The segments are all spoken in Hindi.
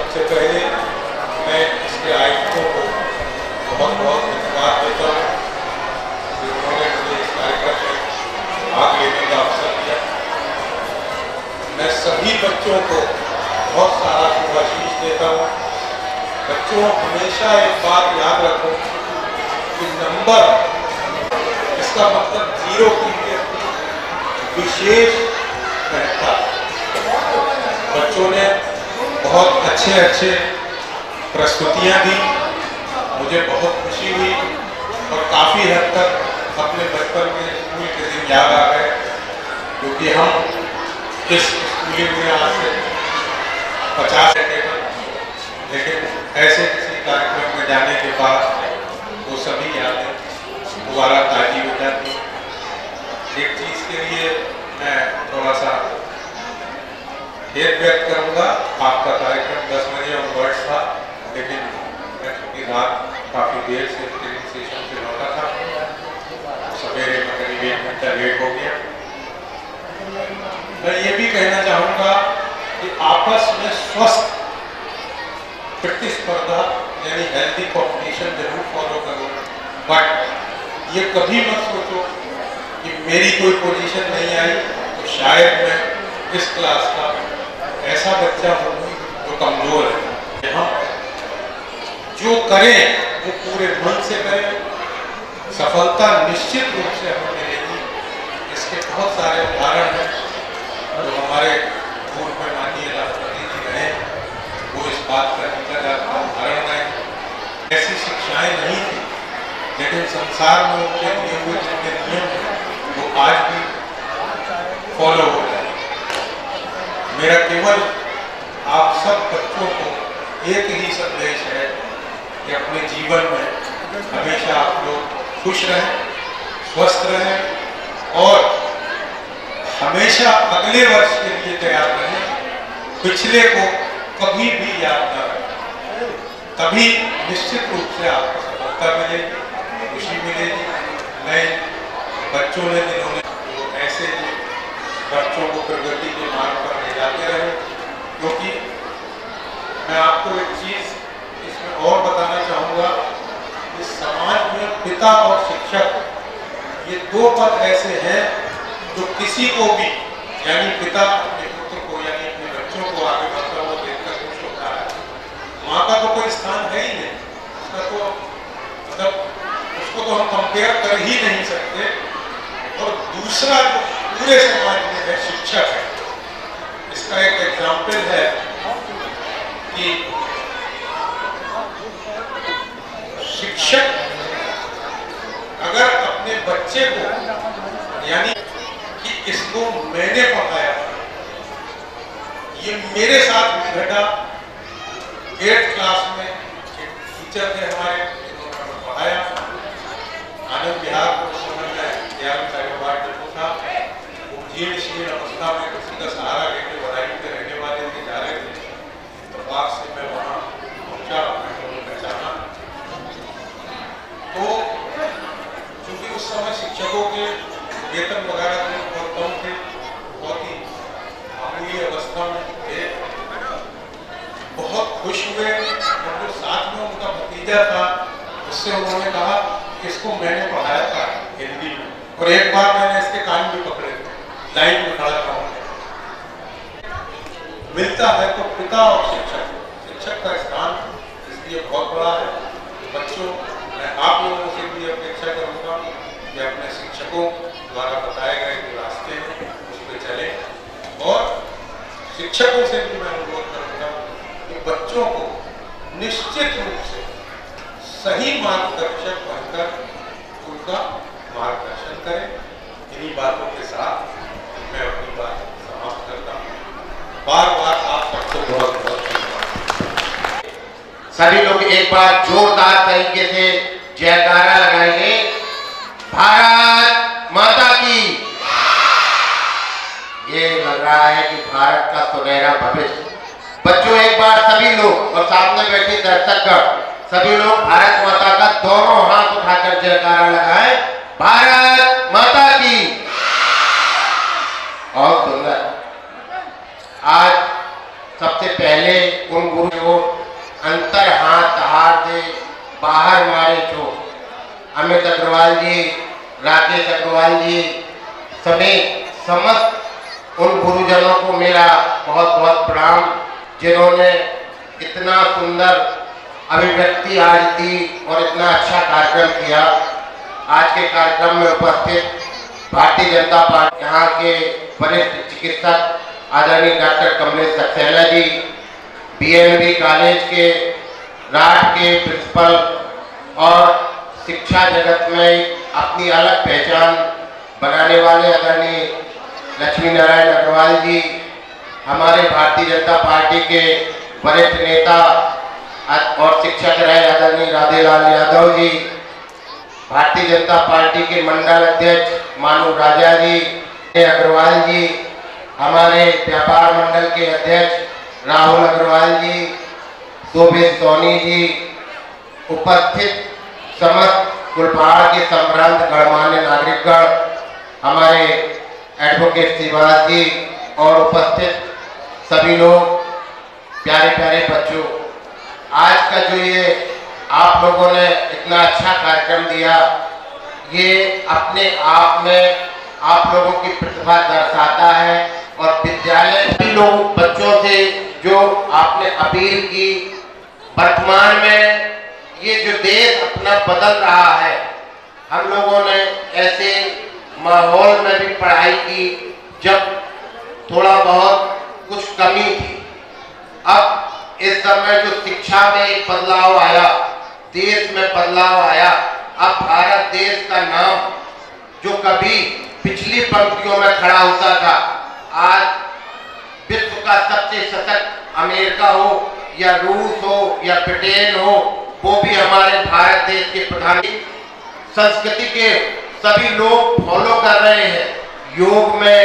सबसे पहले मैं इसके आयोजकों को बहुत बहुत धन्यवाद देता हूँ कि उन्होंने मुझे इस कार्यक्रम में भाग लेने का अवसर दिया। मैं सभी बच्चों को बहुत सारा शुभाशीष देता हूँ। बच्चों, हमेशा एक बात याद रखो कि नंबर, इसका मतलब जीरो की विशेष महत्ता। बच्चों ने बहुत अच्छे प्रस्तुतियां दी, मुझे बहुत खुशी हुई और काफ़ी हद तक अपने बचपन के स्कूल के दिन याद आ गए, क्योंकि हम इस स्कूलिंग में आज से 50 रहे थे, लेकिन ऐसे किसी कार्यक्रम में जाने के बाद वो सभी यादें दोबारा ताज़ी हो जाती। एक चीज़ के लिए मैं थोड़ा सा खेद व्यक्त करूंगा। आपका कार्यक्रम 10 बजे ऑनवर्ड्स था, लेकिन मैं चूँकि रात काफ़ी देर से ट्रेनिंग स्टेशन से लौटा था, सवेरे में करीब 1 घंटा लेट हो गया। मैं ये भी कहना चाहूँगा कि आपस में स्वस्थ प्रतिस्पर्धा यानी हेल्दी कॉम्पिटिशन जरूर फॉलो करो, बट ये कभी मत सोचो कि मेरी कोई पोजीशन नहीं आई तो शायद मैं इस क्लास का ऐसा बच्चा हूँ जो कमजोर है। हम जो करें वो पूरे मन से करें, सफलता निश्चित रूप से हमें मिलेगी। इसके बहुत सारे उदाहरण हैं जो हमारे पूर्व में माननीय राष्ट्रपति जी रहे, वो इस बात का उदाहरण रहे। ऐसी शिक्षाएं नहीं थी, लेकिन संसार में उनके दिए हुए जितने नियम हैं वो आज भी फॉलो हो रहे हैं। मेरा केवल आप सब बच्चों को एक ही संदेश है कि अपने जीवन में हमेशा आप लोग खुश रहें, स्वस्थ रहें और हमेशा अगले वर्ष के लिए तैयार रहें। पिछले को कभी भी याद न रखें, तभी निश्चित रूप से आपको सफलता मिलेगी, खुशी मिलेगी। नए बच्चों ने जिन्होंने तो ऐसे ही बच्चों को प्रगति के मार्ग पर ले जाते रहे, क्योंकि मैं आपको एक चीज़ इसमें और बताना चाहूँगा कि समाज में पिता और शिक्षक ये दो पद ऐसे हैं जो किसी को भी, यानी पिता अपने पुत्र को यानी अपने बच्चों को आगे बढ़ता हुआ देखकर खुश होता है। माँ का तो कोई स्थान है ही नहीं, उसका तो मतलब उसको तो हम कंपेयर कर ही नहीं सकते। और दूसरा जो पूरे समाज में है शिक्षक है। इसका एक एग्जाम्पल है कि शिक्षक अगर अपने बच्चे को, यानी कि इसको मैंने पढ़ाया, ये मेरे साथ घटा। 8th क्लास में एक टीचर थे हमारे, जिन्होंने पढ़ाया आनंद विहार को, समय में था। वो जीर्ण शीर्ण अवस्था में किसी का सहारा लेके बधाई में रहने वाले थे, जा रहे थे, तो बाग से मैं वहाँ पहुँचा, मैं पहचाना। तो चूंकि उस समय शिक्षकों के वेतन वगैरह बहुत कम थे, बहुत ही मामूली अवस्था में थे। बहुत खुश हुए और जो साथ में उनका भतीजा था उससे उन्होंने कहा कि इसको मैंने पढ़ाया था हिंदी में, और एक बार मैंने इसके कान भी पकड़े थे, लाइन में खड़ा था। मिलता है तो पिता और शिक्षक का स्थान इसलिए बहुत बड़ा है। बच्चों, मैं आप लोगों से भी अपेक्षा करूंगा कि अपने शिक्षकों द्वारा बताए गए जो रास्ते हैं उस पर चलें, और शिक्षकों से भी मैं अनुरोध करूंगा कि बच्चों को निश्चित रूप से सही मार्गदर्शक बनकर उनका मार्गदर्शन करें। इन्हीं बातों के साथ मैं अपनी बात समाप्त करता हूँ। बार बार आप सबको बहुत बहुत धन्यवाद। सभी लोग एक बार जोरदार तरीके से जयकारा लगाएंगे। भारत माता की। ये लग रहा है कि भारत का सुनहरा भविष्य। बच्चों, एक बार सभी लोग और सामने बैठे दर्शकगण सभी लोग भारत माता का दोनों हाथ उठाकर जयकारा लगाएं। भारत माता की। और सुंदर। आज सबसे पहले उन गुरु जो अंतर हाथ हार दे बाहर मारे जो अमित अग्रवाल जी, राकेश अग्रवाल जी समेत समस्त उन गुरुजनों को मेरा बहुत बहुत प्रणाम, जिन्होंने इतना सुंदर अभिव्यक्ति आज दी और इतना अच्छा कार्यक्रम किया। आज के कार्यक्रम में उपस्थित भारतीय जनता पार्टी यहाँ के वरिष्ठ चिकित्सक आदरणीय doctor Kamlesh Saxena ji, BNB college के राठ के प्रिंसिपल और शिक्षा जगत में अपनी अलग पहचान बनाने वाले आदरणीय लक्ष्मी नारायण अग्रवाल जी, हमारे भारतीय जनता पार्टी के वरिष्ठ नेता और शिक्षक रहे आदरणीय राधेलाल यादव जी, भारतीय जनता पार्टी के मंडल अध्यक्ष मानू राजा जी, अग्रवाल जी, हमारे व्यापार मंडल के अध्यक्ष राहुल अग्रवाल जी, शोभित सोनी जी, उपस्थित समस्त कुलपहाड़ के संभ्रांत गणमान्य नागरिकगण, हमारे एडवोकेट श्रीवास जी और उपस्थित सभी लोग, प्यारे प्यारे बच्चों, आज का जो ये आप लोगों ने इतना अच्छा कार्यक्रम दिया, ये अपने आप में आप लोगों की प्रतिभा दर्शाता है। और विद्यालय सभी लोग बच्चों से जो आपने अपील की, वर्तमान में ये जो देश अपना बदल रहा है, हम लोगों ने ऐसे माहौल में भी पढ़ाई की जब थोड़ा बहुत कुछ कमी थी। अब इस समय जो शिक्षा में एक बदलाव आया, देश में बदलाव आया, अब भारत देश का नाम जो कभी पिछली पंक्तियों में खड़ा होता था, आज विश्व का सबसे सशक्त अमेरिका हो या रूस हो या ब्रिटेन हो, वो भी हमारे भारत देश के प्रधानमंत्री संस्कृति के सभी लोग फॉलो कर रहे हैं। योग में,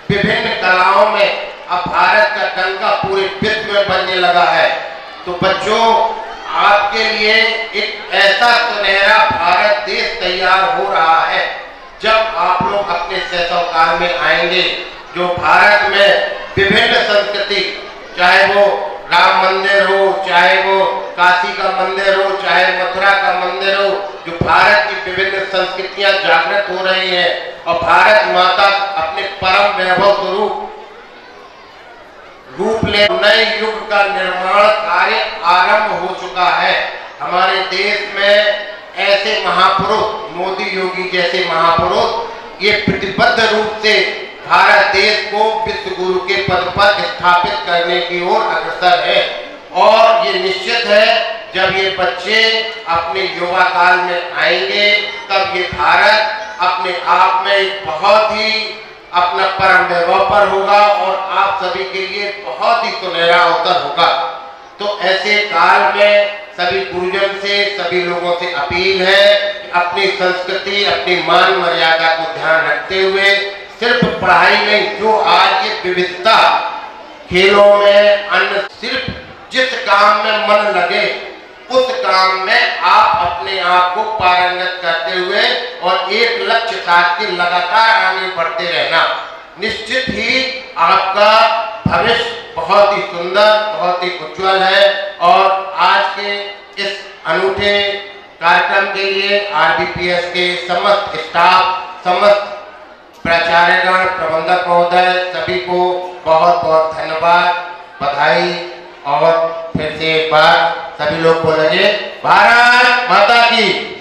विभिन्न कलाओं में अब भारत का डंका पूरे विश्व में बनने लगा है। तो बच्चों, आपके लिए एक ऐसा सुनहरा भारत देश तैयार हो रहा है जब आप लोग अपने शैशव काल में आएंगे, जो भारत में विभिन्न संस्कृति, चाहे वो राम मंदिर हो, चाहे वो काशी का मंदिर हो, चाहे मथुरा का मंदिर हो, जो भारत की विभिन्न संस्कृतियां जागृत हो रही हैं और भारत माता अपने परम वैभव स्वरूप रूप ले नए युग का निर्माण कार्य आरंभ हो चुका है। हमारे देश में ऐसे महापुरुष, मोदी योगी जैसे महापुरुष, ये प्रतिबद्ध रूप से भारत देश को विश्व गुरु के पद पर स्थापित करने की ओर अग्रसर है। और ये निश्चित है, जब ये बच्चे अपने युवा काल में आएंगे, तब ये भारत अपने आप में एक बहुत ही अपना परम वैभव पर होगा और आप सभी के लिए बहुत ही सुनहरा अवसर होगा। तो ऐसे काल में सभी गुरुजन से, सभी लोगों से अपील है कि अपनी संस्कृति, अपनी मान मर्यादा को ध्यान रखते हुए सिर्फ पढ़ाई नहीं, जो आज ये विविधता, खेलों में, अन्य, सिर्फ जिस काम में मन लगे उस काम में आप अपने आप को पारंगत करते हुए और एक लक्ष्य साथ के लगातार आगे बढ़ते रहना, निश्चित ही आपका भविष्य बहुत ही सुंदर, बहुत ही उज्जवल है। और आज के इस अनूठे कार्यक्रम के लिए आरबीपीएस के समस्त स्टाफ, समस्त प्राचार्यगण, प्रबंधक महोदय, सभी को बहुत बहुत धन्यवाद, बधाई। और फिर से एक बार सभी लोग बोलेंगे भारत माता की।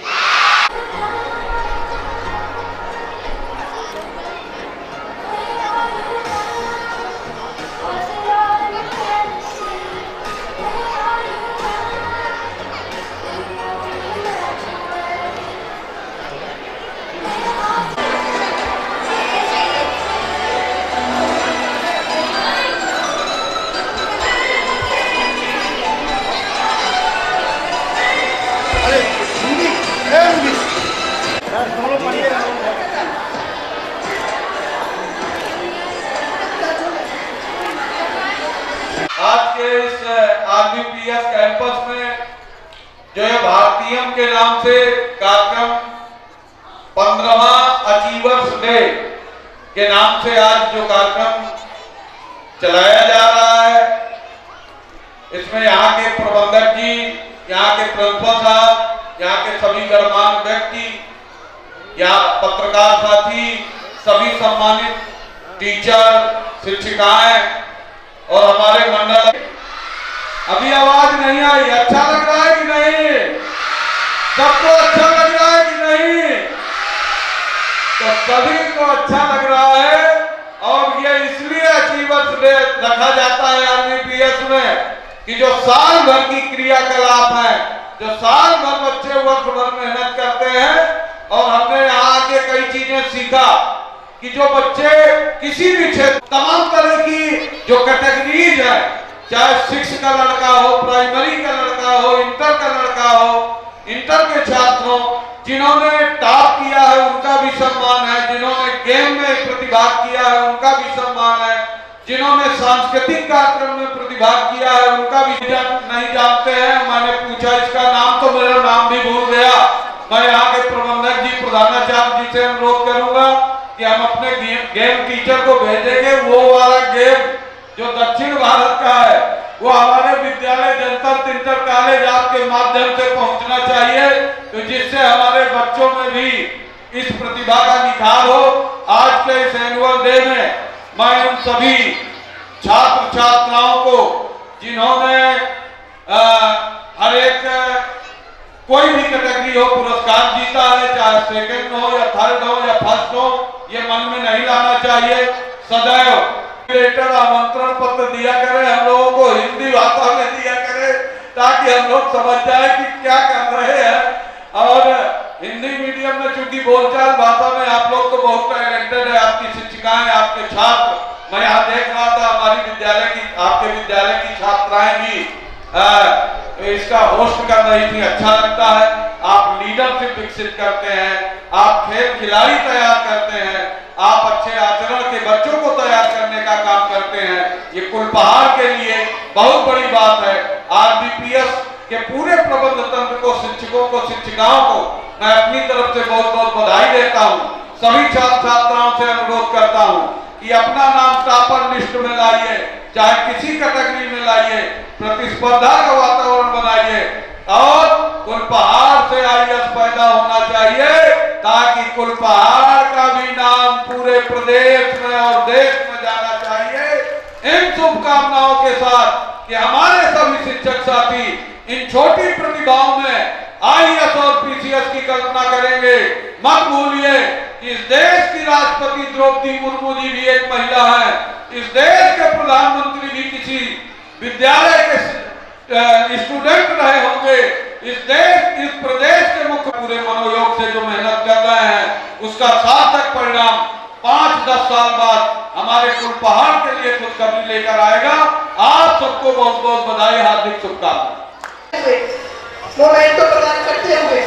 आज के इस आरबीपीएस कैंपस में जो है भारतीयम के नाम से कार्यक्रम 15वां अचीवर्स डे के नाम से आज जो कार्यक्रम चलाया जा रहा है, इसमें यहाँ के प्रबंधक जी, यहाँ के प्रिंसिपल साहब, यहाँ के सभी गणमान्य व्यक्ति, यहाँ पत्रकार साथी, सभी सम्मानित टीचर, शिक्षिकाएं और हमारे मंडल। अभी आवाज नहीं आई, अच्छा लग रहा है कि नहीं? सबको अच्छा लग रहा है कि नहीं? तो सभी को अच्छा लग रहा है। और ये इसलिए अचीवर्स डे रखा जाता है आर्मी में कि जो साल भर की क्रियाकलाप है, जो साल भर बच्चे वर्ष भर मेहनत करते हैं। और हमने यहाँ आके कई चीजें सीखा कि जो बच्चे किसी भी क्षेत्र, तमाम तरह की जो कैटेगरीज है, चाहे 6 का लड़का हो, प्राइमरी का लड़का हो, इंटर का लड़का हो, इंटर के छात्रों जिन्होंने टॉप किया है उनका भी सम्मान है, जिन्होंने गेम में प्रतिभाग किया है उनका भी सम्मान है, जिन्होंने सांस्कृतिक कार्यक्रम में प्रतिभाग किया है उनका भी नहीं जानते हैं। मैंने पूछा इसका नाम, तो मेरा नाम भी भूल गया। मैं यहाँ के प्रबंधक जी, प्रधानाचार्य जी से अनुरोध करूंगा कि हम अपने गेम टीचर को भेजेंगे। वो वाला गेम जो दक्षिण भारत का है वो हमारे विद्यालय जंतर इंटर कॉलेज आपके माध्यम से पहुंचना चाहिए, तो जिससे हमारे बच्चों में भी इस प्रतिभा का निखार हो। आज के इस एनुअल डे में मैं उन सभी छात्र छात्राओं को जिन्होंने हर एक कोई भी कैटेगरी हो पुरस्कार जीता है, चाहे सेकंड हो या थर्ड हो या फर्स्ट हो, ये मन में नहीं लाना चाहिए। सदैव लेटर, आमंत्रण पत्र दिया करें, हम लोगों को हिंदी भाषा में दिया करें ताकि हम लोग समझ जाए कि क्या कर रहे हैं। और हिंदी मीडियम में चूंकि बोलचाल भाषा में आप लोग तो बहुत टैलेंटेड है, आपकी शिक्षिकाएं, आपके छात्र। मैं यहाँ देख रहा था हमारी विद्यालय की, आपके विद्यालय की छात्राएं भी इसका होस्ट कर रही थी। अच्छा लगता है, आप लीडरशिप विकसित करते हैं, आप खेल खिलाड़ी तैयार करते हैं, आप अच्छे आचरण के बच्चों को तैयार करने का काम करते हैं। ये कुलपहाड़ के लिए बहुत बड़ी बात है। आरबीपीएस के पूरे प्रबंध तंत्र को, शिक्षकों को, शिक्षिकाओं को मैं अपनी तरफ से बहुत बहुत बधाई देता हूँ। सभी छात्र छात्राओं से अनुरोध करता हूँ कि अपना नाम टॉपर लिस्ट में लाइए, चाहे किसी कैटेगरी में लाइए, प्रतिस्पर्धा का वातावरण बनाइए और कुलपहाड़ से आईएएस पैदा होना चाहिए ताकि कुलपहाड़ का भी नाम पूरे प्रदेश में और देश में जाना चाहिए। इन शुभकामनाओं के साथ कि हमारे सभी शिक्षक साथी इन छोटी प्रतिभाओं में आईएएस और पीसीएस की कल्पना करेंगे। मत भूलिए कि इस देश की राष्ट्रपति द्रौपदी मुर्मू जी भी एक महिला है, इस देश के प्रधानमंत्री भी किसी विद्यालय के स्टूडेंट रहे होंगे। इस प्रदेश के मुख्य पूरे मनोयोग से जो मेहनत कर रहे हैं उसका सार्थक परिणाम 5-10 साल बाद हमारे कुलपहाड़ के लिए खुशखबरी लेकर आएगा। आप सबको बहुत बहुत बधाई, हार्दिक शुभकामनाएं। मोमेंटो प्रदान करते हुए